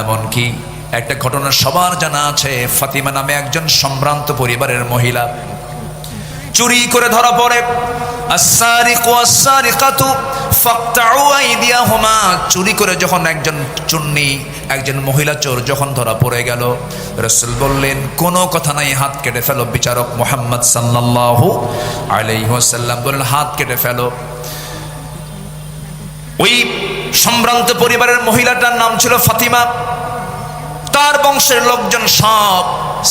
এমনকি একটা ঘটনা সবার জানা আছে, ফাতিমা নামে একজন সম্ভ্রান্ত পরিবারের মহিলা চুরি করে ধরা পড়ে। আস-সারিকু ওয়াস-সারিকাতু ফাকতাউ আইদিয়াহুমা, চুরি করে যখন একজন মহিলা চোর যখন ধরা পড়ে গেল, রাসূল বললেন কোনো কথা নাই, হাত কেটে ফেলো। বিচারক মুহাম্মদ সাল্লাল্লাহু আলাইহি ওয়াসাল্লাম বললেন হাত কেটে ফেলো। ওই সম্ভ্রান্ত পরিবারের মহিলাটার নাম ছিল ফাতিমা। তার বংশের লোকজন সব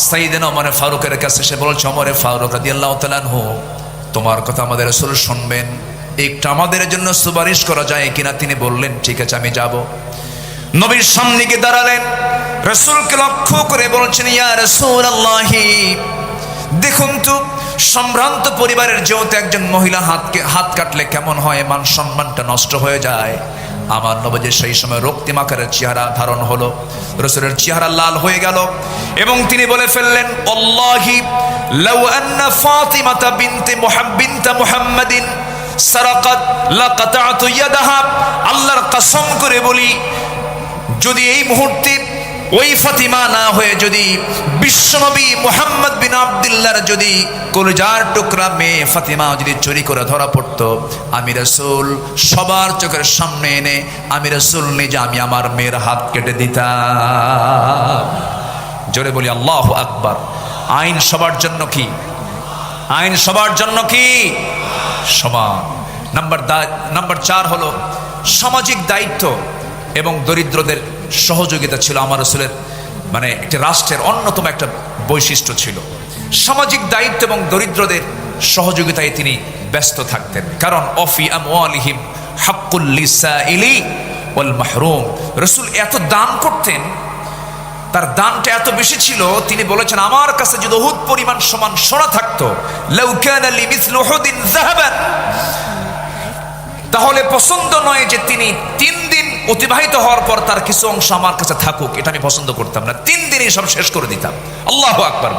সাইয়েদনা ওমর ফারুকের কাছে সে বলছে, ওমর ফারুক রাদিয়াল্লাহু তাআলা আনহু, তোমার কথা আমাদের রাসূল শুনবেন, একটু আমাদের জন্য সুপারিশ করা যায় কিনা? তিনি বললেন ঠিক আছে, আমি যাব। নবীর সামনে গিয়ে দাঁড়ালেন, রাসূলকে লক্ষ্য করে বলছেন, ইয়া রাসূলুল্লাহি, দেখুন তো সম্ভ্রান্ত পরিবারের যেহেতু একজন মহিলা হাত কাটলে কেমন হয়, মান সম্মানটা নষ্ট হয়ে যায়। আমার নবীর সেই সময় রক্তিম আকারের চেহারা ধারণ হলো, রাসূলের চেহারা লাল হয়ে গেল এবং তিনি বলে ফেললেন, আল্লাহি লাউ আন্না ফাতিমাতা বিনতে মুহাম্মাদিন সারাকাত লাকাতাতু ইয়াদাহা, আল্লাহর কসম করে বলি, যদি এই মুহূর্তে ওই ফাতিমা না হয়ে যদি বিশ্বনবী মুহাম্মদ বিন আব্দুল্লাহর যদি কলিজার টুকরা মেয়ে ফাতিমা যদি চুরি করে ধরা পড়তো, আমি রাসূল সবার চোখের সামনে এনে আমি রাসূল নিজে আমি আমার মেয়ের হাত কেটে দিতাম। জোরে বলি আল্লাহু আকবার। আইন সবার জন্য কি? আইন সবার জন্য কি? সমান। নাম্বার 4 হলো সামাজিক দায়িত্ব এবং দরিদ্রদের সহযোগিতা ছিল আমার রাসূলের, মানে একটি রাষ্ট্রের অন্যতম একটা বৈশিষ্ট্য ছিল। সামাজিক দায়িত্ব এবং দরিদ্রদের সহযোগিতায় তিনি ব্যস্ত থাকতেন, কারণ অফি আমওয়ালিহিম হাক্কুল লিসাইলি ওয়াল মাহরুম। রাসূল এত দান করতেন, তার দানটা এত বেশি ছিল, তিনি বলেছেন আমার কাছে যদি উহুদ পরিমাণ সমান সোনা থাকতো, লাউ কানা লিমিসলু উহুদিন যাহাবান, তাহলে পছন্দ নয় যে তিনি 3 দিন অতিবাহিত হওয়ার পর তার কিছু অংশ আমার কাছে থাকুক, এটা আমি পছন্দ করতাম না। 3 দিনই সব শেষ করে দিতাম। আল্লাহু আকবার।